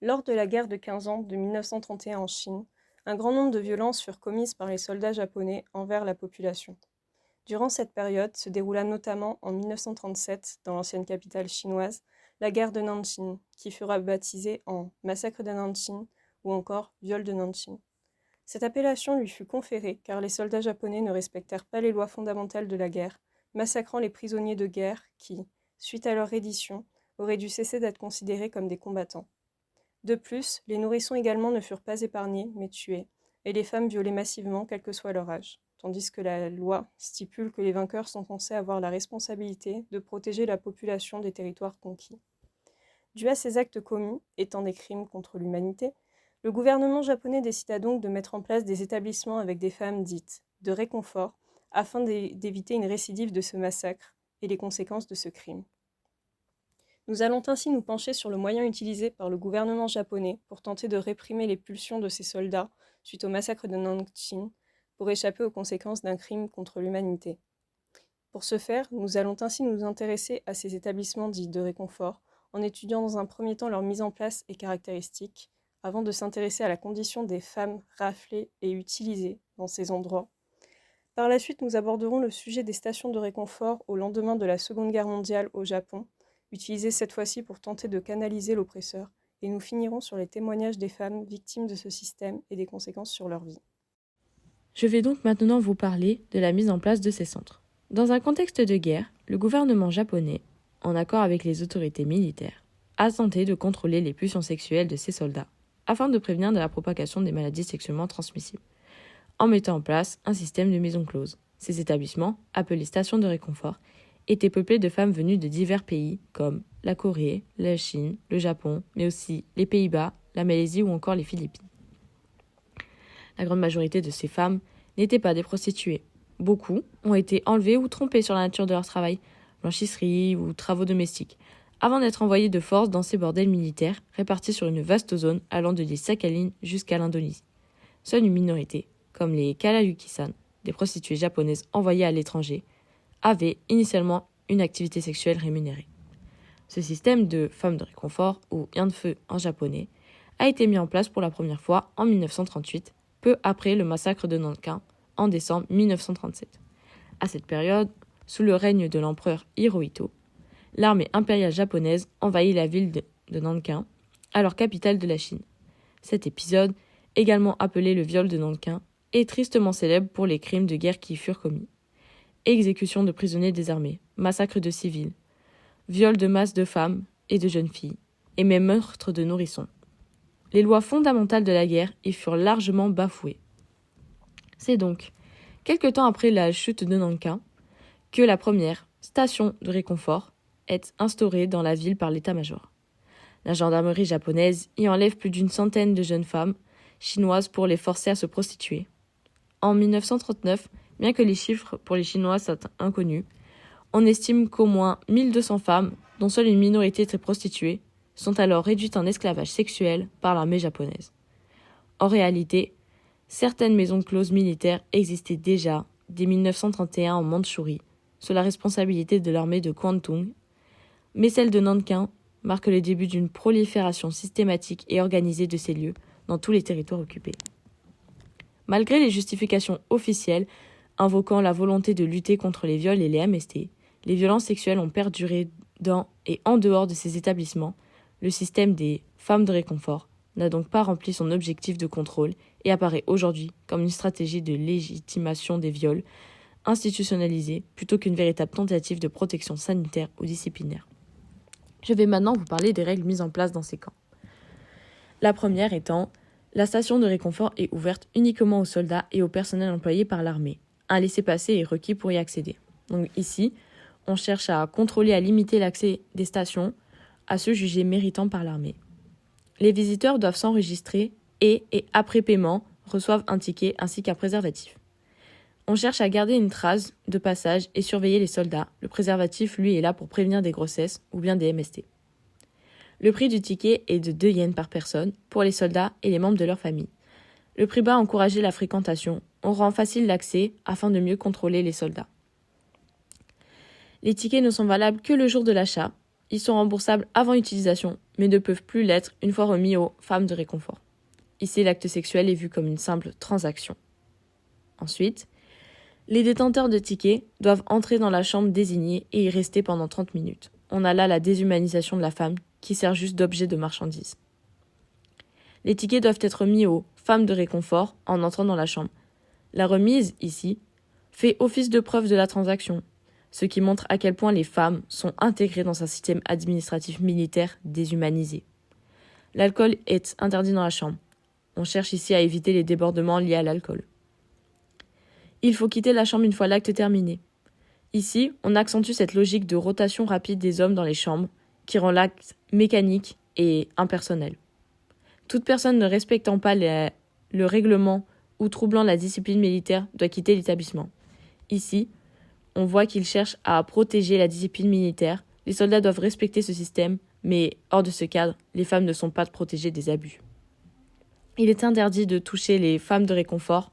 Lors de la guerre de 15 ans de 1931 en Chine, un grand nombre de violences furent commises par les soldats japonais envers la population. Durant cette période se déroula notamment en 1937, dans l'ancienne capitale chinoise, la guerre de Nanjing, qui fut baptisée en massacre de Nanjing ou encore viol de Nanjing. Cette appellation lui fut conférée car les soldats japonais ne respectèrent pas les lois fondamentales de la guerre, massacrant les prisonniers de guerre qui, suite à leur reddition, auraient dû cesser d'être considérés comme des combattants. De plus, les nourrissons également ne furent pas épargnés, mais tués, et les femmes violées massivement, quel que soit leur âge, tandis que la loi stipule que les vainqueurs sont censés avoir la responsabilité de protéger la population des territoires conquis. Dû à ces actes commis, étant des crimes contre l'humanité, le gouvernement japonais décida donc de mettre en place des établissements avec des femmes dites de réconfort, afin d'éviter une récidive de ce massacre et les conséquences de ce crime. Nous allons ainsi nous pencher sur le moyen utilisé par le gouvernement japonais pour tenter de réprimer les pulsions de ses soldats suite au massacre de Nanjing pour échapper aux conséquences d'un crime contre l'humanité. Pour ce faire, nous allons ainsi nous intéresser à ces établissements dits de réconfort en étudiant dans un premier temps leur mise en place et caractéristiques, avant de s'intéresser à la condition des femmes raflées et utilisées dans ces endroits. Par la suite, nous aborderons le sujet des stations de réconfort au lendemain de la Seconde Guerre mondiale au Japon, utilisées cette fois-ci pour tenter de canaliser l'oppresseur, et nous finirons sur les témoignages des femmes victimes de ce système et des conséquences sur leur vie. Je vais donc maintenant vous parler de la mise en place de ces centres. Dans un contexte de guerre, le gouvernement japonais, en accord avec les autorités militaires, a tenté de contrôler les pulsions sexuelles de ses soldats, afin de prévenir de la propagation des maladies sexuellement transmissibles, en mettant en place un système de maisons closes. Ces établissements, appelés stations de réconfort, étaient peuplés de femmes venues de divers pays comme la Corée, la Chine, le Japon, mais aussi les Pays-Bas, la Malaisie ou encore les Philippines. La grande majorité de ces femmes n'étaient pas des prostituées. Beaucoup ont été enlevées ou trompées sur la nature de leur travail, blanchisserie ou travaux domestiques, avant d'être envoyées de force dans ces bordels militaires répartis sur une vaste zone allant de l'île Sakhalin jusqu'à l'Indonésie. Seule une minorité, comme les Kalayuki-san, des prostituées japonaises envoyées à l'étranger, avaient initialement une activité sexuelle rémunérée. Ce système de femmes de réconfort, ou yanfeu en japonais, a été mis en place pour la première fois en 1938, peu après le massacre de Nankin, en décembre 1937. À cette période, sous le règne de l'empereur Hirohito, l'armée impériale japonaise envahit la ville de Nankin, alors capitale de la Chine. Cet épisode, également appelé le viol de Nankin, est tristement célèbre pour les crimes de guerre qui y furent commis. Exécution de prisonniers désarmés, massacre de civils, viol de masse de femmes et de jeunes filles, et même meurtre de nourrissons. Les lois fondamentales de la guerre y furent largement bafouées. C'est donc, quelque temps après la chute de Nankin, que la première station de réconfort est instaurée dans la ville par l'état-major. La gendarmerie japonaise y enlève plus d'une centaine de jeunes femmes chinoises pour les forcer à se prostituer. En 1939, bien que les chiffres pour les Chinois soient inconnus, on estime qu'au moins 1200 femmes, dont seule une minorité était prostituée, sont alors réduites en esclavage sexuel par l'armée japonaise. En réalité, certaines maisons closes militaires existaient déjà dès 1931 en Mandchourie, sous la responsabilité de l'armée de Kwantung, mais celle de Nankin marque le début d'une prolifération systématique et organisée de ces lieux dans tous les territoires occupés. Malgré les justifications officielles invoquant la volonté de lutter contre les viols et les MST, les violences sexuelles ont perduré dans et en dehors de ces établissements. Le système des femmes de réconfort n'a donc pas rempli son objectif de contrôle et apparaît aujourd'hui comme une stratégie de légitimation des viols institutionnalisée plutôt qu'une véritable tentative de protection sanitaire ou disciplinaire. Je vais maintenant vous parler des règles mises en place dans ces camps. La première étant, la station de réconfort est ouverte uniquement aux soldats et au personnel employé par l'armée. Un laissez-passer est requis pour y accéder. Donc ici, on cherche à contrôler et à limiter l'accès des stations à ceux jugés méritants par l'armée. Les visiteurs doivent s'enregistrer et après paiement, reçoivent un ticket ainsi qu'un préservatif. On cherche à garder une trace de passage et surveiller les soldats. Le préservatif, lui, est là pour prévenir des grossesses ou bien des MST. Le prix du ticket est de 2 yens par personne pour les soldats et les membres de leur famille. Le prix bas encourageait la fréquentation. On rend facile l'accès afin de mieux contrôler les soldats. Les tickets ne sont valables que le jour de l'achat. Ils sont remboursables avant utilisation, mais ne peuvent plus l'être une fois remis aux femmes de réconfort. Ici, l'acte sexuel est vu comme une simple transaction. Ensuite, les détenteurs de tickets doivent entrer dans la chambre désignée et y rester pendant 30 minutes. On a là la déshumanisation de la femme qui sert juste d'objet de marchandise. Les tickets doivent être mis aux femmes de réconfort en entrant dans la chambre. La remise, ici, fait office de preuve de la transaction, ce qui montre à quel point les femmes sont intégrées dans un système administratif militaire déshumanisé. L'alcool est interdit dans la chambre. On cherche ici à éviter les débordements liés à l'alcool. Il faut quitter la chambre une fois l'acte terminé. Ici, on accentue cette logique de rotation rapide des hommes dans les chambres, qui rend l'acte mécanique et impersonnel. Toute personne ne respectant pas le règlement ou troublant la discipline militaire doit quitter l'établissement. Ici, on voit qu'ils cherchent à protéger la discipline militaire. Les soldats doivent respecter ce système, mais hors de ce cadre, les femmes ne sont pas protégées des abus. Il est interdit de toucher les femmes de réconfort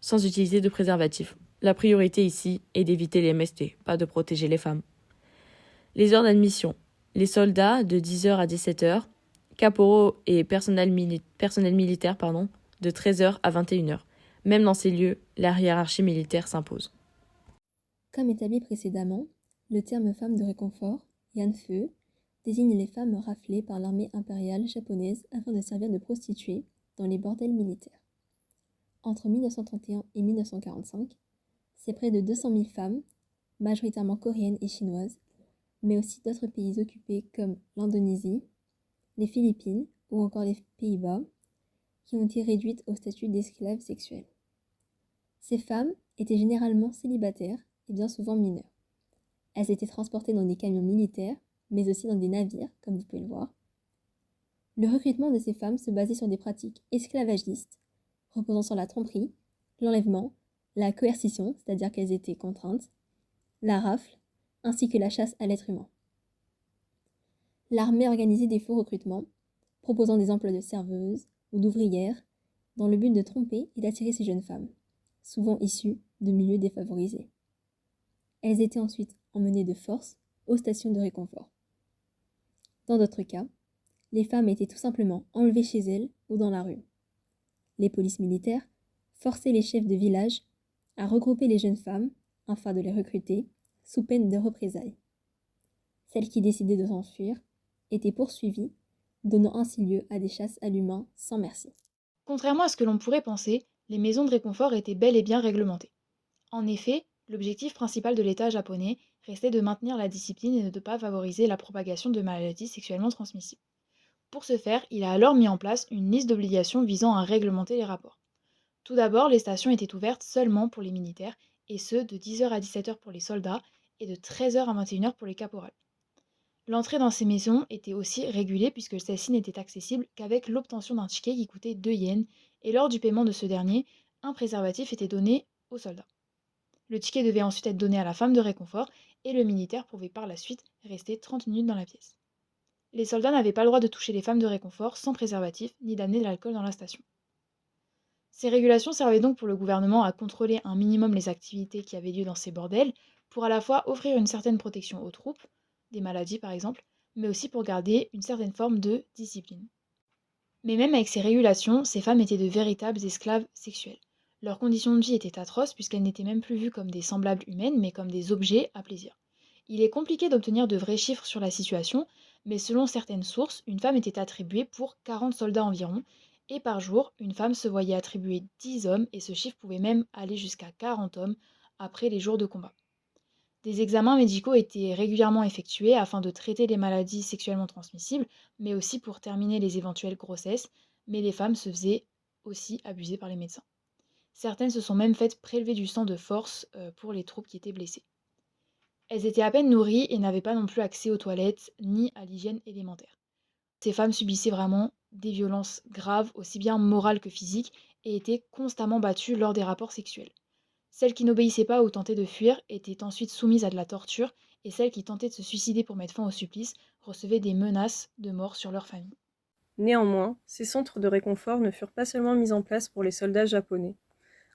sans utiliser de préservatif. La priorité ici est d'éviter les MST, pas de protéger les femmes. Les heures d'admission. Les soldats de 10h à 17h, caporaux et personnel militaire de 13h à 21h. Même dans ces lieux, la hiérarchie militaire s'impose. Comme établi précédemment, le terme femme de réconfort, yanfeu, désigne les femmes raflées par l'armée impériale japonaise afin de servir de prostituées dans les bordels militaires. Entre 1931 et 1945, c'est près de 200 000 femmes, majoritairement coréennes et chinoises, mais aussi d'autres pays occupés comme l'Indonésie, les Philippines ou encore les Pays-Bas, qui ont été réduites au statut d'esclaves sexuelles. Ces femmes étaient généralement célibataires et bien souvent mineures. Elles étaient transportées dans des camions militaires, mais aussi dans des navires, comme vous pouvez le voir. Le recrutement de ces femmes se basait sur des pratiques esclavagistes, reposant sur la tromperie, l'enlèvement, la coercition, c'est-à-dire qu'elles étaient contraintes, la rafle, ainsi que la chasse à l'être humain. L'armée organisait des faux recrutements, proposant des emplois de serveuses ou d'ouvrières, dans le but de tromper et d'attirer ces jeunes femmes, souvent issues de milieux défavorisés. Elles étaient ensuite emmenées de force aux stations de réconfort. Dans d'autres cas, les femmes étaient tout simplement enlevées chez elles ou dans la rue. Les polices militaires forçaient les chefs de village à regrouper les jeunes femmes afin de les recruter sous peine de représailles. Celles qui décidaient de s'enfuir étaient poursuivies, donnant ainsi lieu à des chasses à l'humain sans merci. Contrairement à ce que l'on pourrait penser, les maisons de réconfort étaient bel et bien réglementées. En effet, l'objectif principal de l'État japonais restait de maintenir la discipline et de ne pas favoriser la propagation de maladies sexuellement transmissibles. Pour ce faire, il a alors mis en place une liste d'obligations visant à réglementer les rapports. Tout d'abord, les stations étaient ouvertes seulement pour les militaires, et ce, de 10h à 17h pour les soldats et de 13h à 21h pour les caporales. L'entrée dans ces maisons était aussi régulée puisque celle-ci n'était accessible qu'avec l'obtention d'un ticket qui coûtait 2 yens, et lors du paiement de ce dernier, un préservatif était donné aux soldats. Le ticket devait ensuite être donné à la femme de réconfort, et le militaire pouvait par la suite rester 30 minutes dans la pièce. Les soldats n'avaient pas le droit de toucher les femmes de réconfort sans préservatif, ni d'amener de l'alcool dans la station. Ces régulations servaient donc pour le gouvernement à contrôler un minimum les activités qui avaient lieu dans ces bordels, pour à la fois offrir une certaine protection aux troupes, des maladies par exemple, mais aussi pour garder une certaine forme de discipline. Mais même avec ces régulations, ces femmes étaient de véritables esclaves sexuels. Leurs conditions de vie étaient atroces puisqu'elles n'étaient même plus vues comme des semblables humaines, mais comme des objets à plaisir. Il est compliqué d'obtenir de vrais chiffres sur la situation, mais selon certaines sources, une femme était attribuée pour 40 soldats environ, et par jour, une femme se voyait attribuer 10 hommes, et ce chiffre pouvait même aller jusqu'à 40 hommes après les jours de combat. Des examens médicaux étaient régulièrement effectués afin de traiter les maladies sexuellement transmissibles, mais aussi pour terminer les éventuelles grossesses, mais les femmes se faisaient aussi abuser par les médecins. Certaines se sont même faites prélever du sang de force pour les troupes qui étaient blessées. Elles étaient à peine nourries et n'avaient pas non plus accès aux toilettes ni à l'hygiène élémentaire. Ces femmes subissaient vraiment des violences graves, aussi bien morales que physiques, et étaient constamment battues lors des rapports sexuels. Celles qui n'obéissaient pas ou tentaient de fuir étaient ensuite soumises à de la torture, et celles qui tentaient de se suicider pour mettre fin au supplice recevaient des menaces de mort sur leur famille. Néanmoins, ces centres de réconfort ne furent pas seulement mis en place pour les soldats japonais.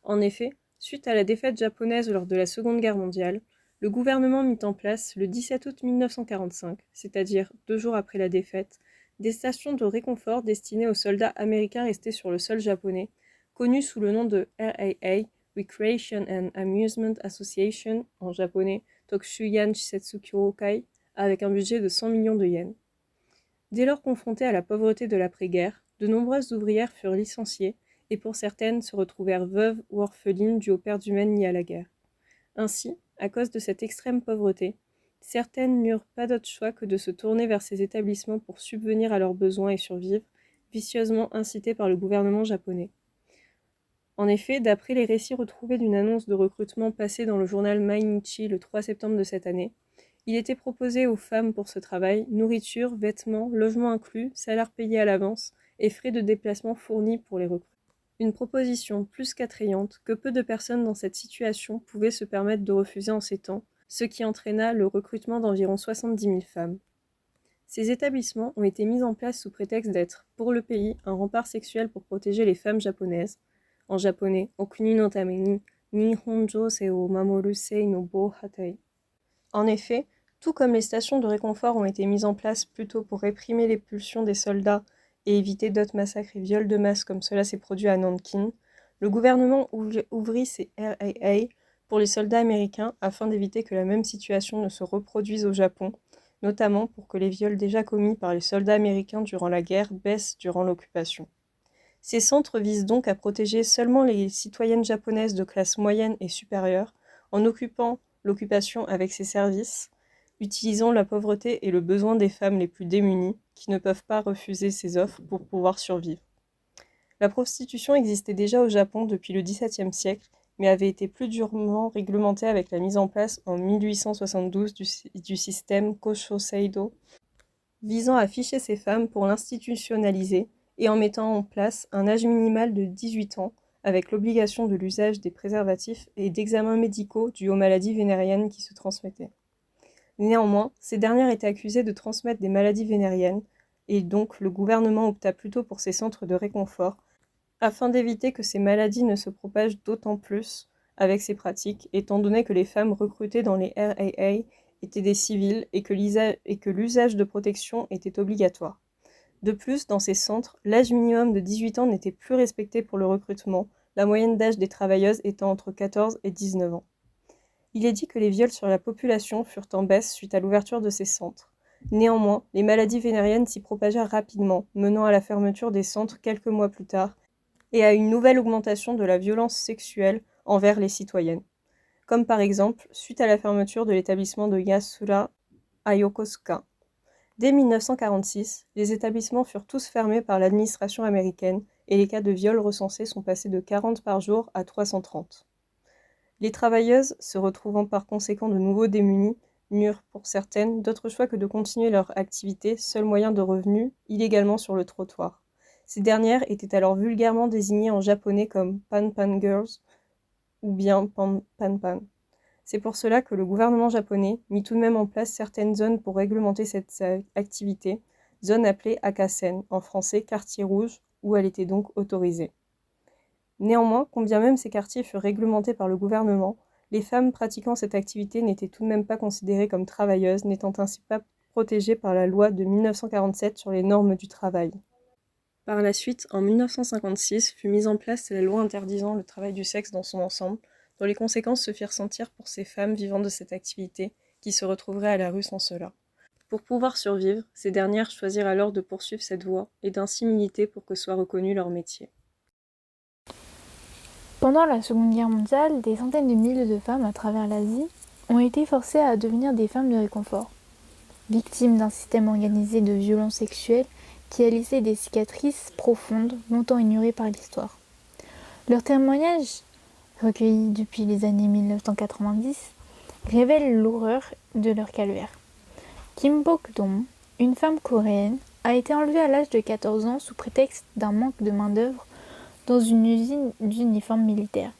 En effet, suite à la défaite japonaise lors de la Seconde Guerre mondiale, Le gouvernement mit en place, le 17 août 1945, c'est-à-dire 2 jours après la défaite, des stations de réconfort destinées aux soldats américains restés sur le sol japonais, connues sous le nom de RAA, Recreation and Amusement Association, en japonais Tokushuyan Shisetsu Kyokai, avec un budget de 100 millions de yens. Dès lors confrontées à la pauvreté de l'après-guerre, de nombreuses ouvrières furent licenciées et pour certaines se retrouvèrent veuves ou orphelines dues aux pertes humaines liées à la guerre. Ainsi, à cause de cette extrême pauvreté, certaines n'eurent pas d'autre choix que de se tourner vers ces établissements pour subvenir à leurs besoins et survivre, vicieusement incitées par le gouvernement japonais. En effet, d'après les récits retrouvés d'une annonce de recrutement passée dans le journal Mainichi le 3 septembre de cette année, il était proposé aux femmes pour ce travail nourriture, vêtements, logement inclus, salaire payé à l'avance et frais de déplacement fournis pour les recrues. Une proposition plus qu'attrayante que peu de personnes dans cette situation pouvaient se permettre de refuser en ces temps, ce qui entraîna le recrutement d'environ 70 000 femmes. Ces établissements ont été mis en place sous prétexte d'être, pour le pays, un rempart sexuel pour protéger les femmes japonaises. En japonais, Okuni no tame ni Nihonjo sei o mamoru sei no bohatai. En effet, tout comme les stations de réconfort ont été mises en place plutôt pour réprimer les pulsions des soldats et éviter d'autres massacres et viols de masse comme cela s'est produit à Nankin, le gouvernement ouvrit ses RAA pour les soldats américains afin d'éviter que la même situation ne se reproduise au Japon, notamment pour que les viols déjà commis par les soldats américains durant la guerre baissent durant l'occupation. Ces centres visent donc à protéger seulement les citoyennes japonaises de classe moyenne et supérieure en occupant l'occupation avec ses services, utilisant la pauvreté et le besoin des femmes les plus démunies qui ne peuvent pas refuser ces offres pour pouvoir survivre. La prostitution existait déjà au Japon depuis le XVIIe siècle, mais avait été plus durement réglementée avec la mise en place en 1872 du système Koshoseido, visant à ficher ces femmes pour l'institutionnaliser et en mettant en place un âge minimal de 18 ans avec l'obligation de l'usage des préservatifs et d'examens médicaux dus aux maladies vénériennes qui se transmettaient. Néanmoins, ces dernières étaient accusées de transmettre des maladies vénériennes, et donc le gouvernement opta plutôt pour ces centres de réconfort, afin d'éviter que ces maladies ne se propagent d'autant plus avec ces pratiques, étant donné que les femmes recrutées dans les RAA étaient des civils et que l'usage de protection était obligatoire. De plus, dans ces centres, l'âge minimum de 18 ans n'était plus respecté pour le recrutement, la moyenne d'âge des travailleuses étant entre 14 et 19 ans. Il est dit que les viols sur la population furent en baisse suite à l'ouverture de ces centres. Néanmoins, les maladies vénériennes s'y propagèrent rapidement, menant à la fermeture des centres quelques mois plus tard, et à une nouvelle augmentation de la violence sexuelle envers les citoyennes. Comme par exemple, suite à la fermeture de l'établissement de Yasura à Yokosuka. Dès 1946, les établissements furent tous fermés par l'administration américaine et les cas de viol recensés sont passés de 40 par jour à 330. Les travailleuses, se retrouvant par conséquent de nouveau démunies, n'eurent pour certaines d'autre choix que de continuer leur activité, seul moyen de revenu, illégalement sur le trottoir. Ces dernières étaient alors vulgairement désignées en japonais comme pan-pan girls ou bien pan-pan. C'est pour cela que le gouvernement japonais mit tout de même en place certaines zones pour réglementer cette activité, zone appelée Akasen, en français quartier rouge, où elle était donc autorisée. Néanmoins, quand bien même ces quartiers furent réglementés par le gouvernement, les femmes pratiquant cette activité n'étaient tout de même pas considérées comme travailleuses, n'étant ainsi pas protégées par la loi de 1947 sur les normes du travail. Par la suite, en 1956, fut mise en place la loi interdisant le travail du sexe dans son ensemble, dont les conséquences se firent sentir pour ces femmes vivant de cette activité, qui se retrouveraient à la rue sans cela. Pour pouvoir survivre, ces dernières choisirent alors de poursuivre cette voie et d'ainsi militer pour que soit reconnu leur métier. Pendant la Seconde Guerre mondiale, des centaines de milliers de femmes à travers l'Asie ont été forcées à devenir des femmes de réconfort, victimes d'un système organisé de violences sexuelles qui a laissé des cicatrices profondes, longtemps ignorées par l'histoire. Leurs témoignages, recueillis depuis les années 1990, révèlent l'horreur de leur calvaire. Kim Bok-dong, une femme coréenne, a été enlevée à l'âge de 14 ans sous prétexte d'un manque de main-d'œuvre dans une usine d'uniformes militaires.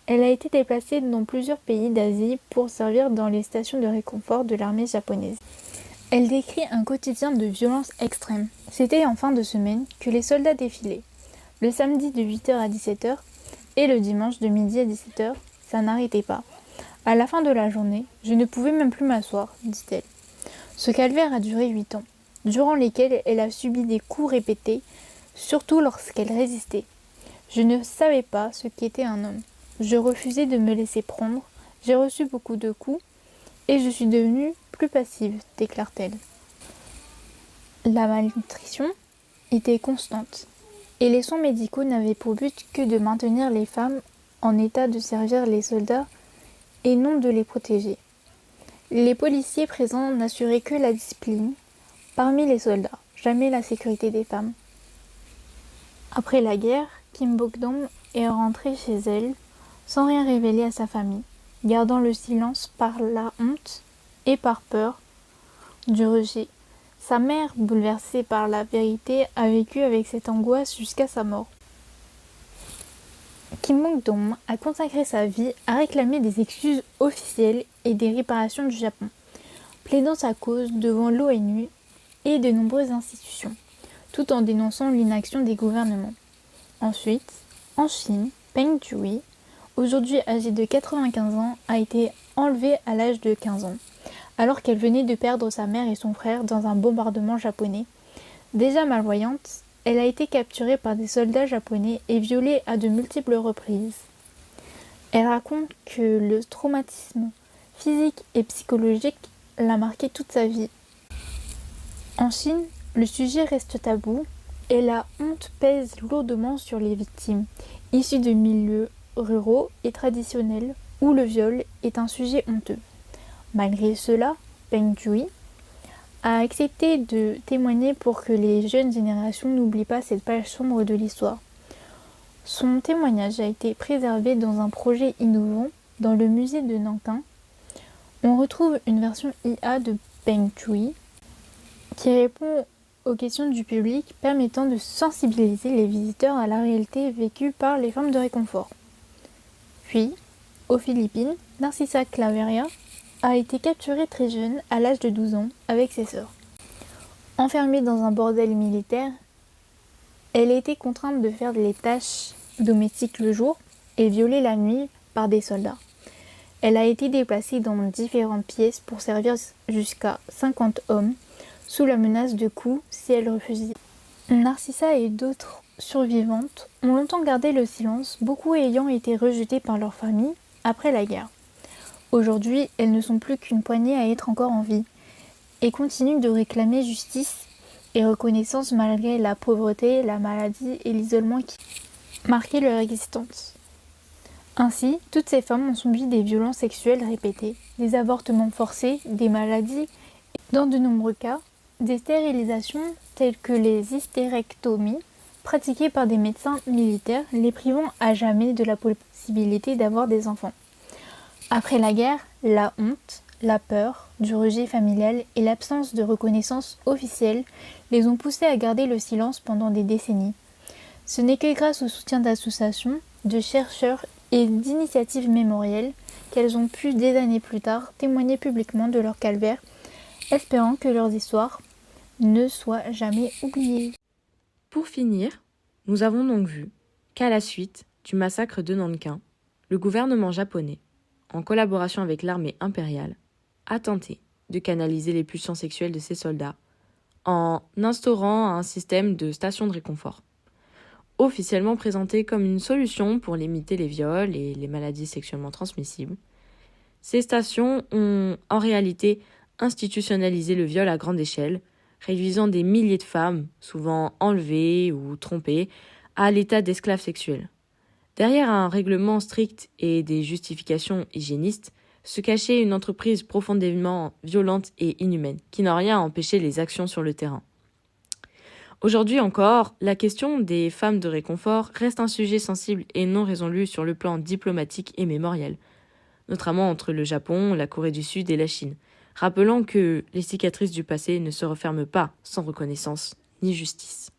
Elle a été déplacée dans plusieurs pays d'Asie pour servir dans les stations de réconfort de l'armée japonaise. Elle décrit un quotidien de violence extrême. C'était en fin de semaine que les soldats défilaient. Le samedi de 8h à 17h et le dimanche de midi à 17h, ça n'arrêtait pas. À la fin de la journée, je ne pouvais même plus m'asseoir, dit-elle. Ce calvaire a duré 8 ans, durant lesquels elle a subi des coups répétés, surtout lorsqu'elle résistait. Je ne savais pas ce qu'était un homme. Je refusais de me laisser prendre, j'ai reçu beaucoup de coups et je suis devenue plus passive, déclare-t-elle. La malnutrition était constante et les soins médicaux n'avaient pour but que de maintenir les femmes en état de servir les soldats et non de les protéger. Les policiers présents n'assuraient que la discipline parmi les soldats, jamais la sécurité des femmes. Après la guerre, Kim Bok-dom est rentrée chez elle sans rien révéler à sa famille, gardant le silence par la honte et par peur du rejet. Sa mère, bouleversée par la vérité, a vécu avec cette angoisse jusqu'à sa mort. Kim Bok-dom a consacré sa vie à réclamer des excuses officielles et des réparations du Japon, plaidant sa cause devant l'ONU et de nombreuses institutions, tout en dénonçant l'inaction des gouvernements. Ensuite, en Chine, Peng Jui, aujourd'hui âgée de 95 ans, a été enlevée à l'âge de 15 ans, alors qu'elle venait de perdre sa mère et son frère dans un bombardement japonais. Déjà malvoyante, elle a été capturée par des soldats japonais et violée à de multiples reprises. Elle raconte que le traumatisme physique et psychologique l'a marquée toute sa vie. En Chine, le sujet reste tabou et la honte pèse lourdement sur les victimes, issues de milieux ruraux et traditionnels où le viol est un sujet honteux. Malgré cela, Peng Jui a accepté de témoigner pour que les jeunes générations n'oublient pas cette page sombre de l'histoire. Son témoignage a été préservé dans un projet innovant dans le musée de Nankin. On retrouve une version IA de Peng Jui qui répond aux questions du public, permettant de sensibiliser les visiteurs à la réalité vécue par les femmes de réconfort. Puis, aux Philippines, Narcissa Claveria a été capturée très jeune, à l'âge de 12 ans, avec ses sœurs. Enfermée dans un bordel militaire, elle a été contrainte de faire les tâches domestiques le jour et violée la nuit par des soldats. Elle a été déplacée dans différentes pièces pour servir jusqu'à 50 hommes, sous la menace de coups si elle refusait. Narcissa et d'autres survivantes ont longtemps gardé le silence, beaucoup ayant été rejetées par leur famille après la guerre. Aujourd'hui, elles ne sont plus qu'une poignée à être encore en vie et continuent de réclamer justice et reconnaissance malgré la pauvreté, la maladie et l'isolement qui marquaient leur existence. Ainsi, toutes ces femmes ont subi des violences sexuelles répétées, des avortements forcés, des maladies et, dans de nombreux cas, des stérilisations telles que les hystérectomies pratiquées par des médecins militaires, les privant à jamais de la possibilité d'avoir des enfants. Après la guerre, la honte, la peur du rejet familial et l'absence de reconnaissance officielle les ont poussées à garder le silence pendant des décennies. Ce n'est que grâce au soutien d'associations, de chercheurs et d'initiatives mémorielles qu'elles ont pu, des années plus tard, témoigner publiquement de leur calvaire, espérant que leurs histoires ne soient jamais oubliées. Pour finir, nous avons donc vu qu'à la suite du massacre de Nankin, le gouvernement japonais, en collaboration avec l'armée impériale, a tenté de canaliser les pulsions sexuelles de ses soldats en instaurant un système de stations de réconfort, officiellement présenté comme une solution pour limiter les viols et les maladies sexuellement transmissibles. Ces stations ont en réalité institutionnalisé le viol à grande échelle, réduisant des milliers de femmes, souvent enlevées ou trompées, à l'état d'esclaves sexuels. Derrière un règlement strict et des justifications hygiénistes, se cachait une entreprise profondément violente et inhumaine, qui n'a rien à empêcher les actions sur le terrain. Aujourd'hui encore, la question des femmes de réconfort reste un sujet sensible et non résolu sur le plan diplomatique et mémoriel, notamment entre le Japon, la Corée du Sud et la Chine, rappelant que les cicatrices du passé ne se referment pas sans reconnaissance ni justice.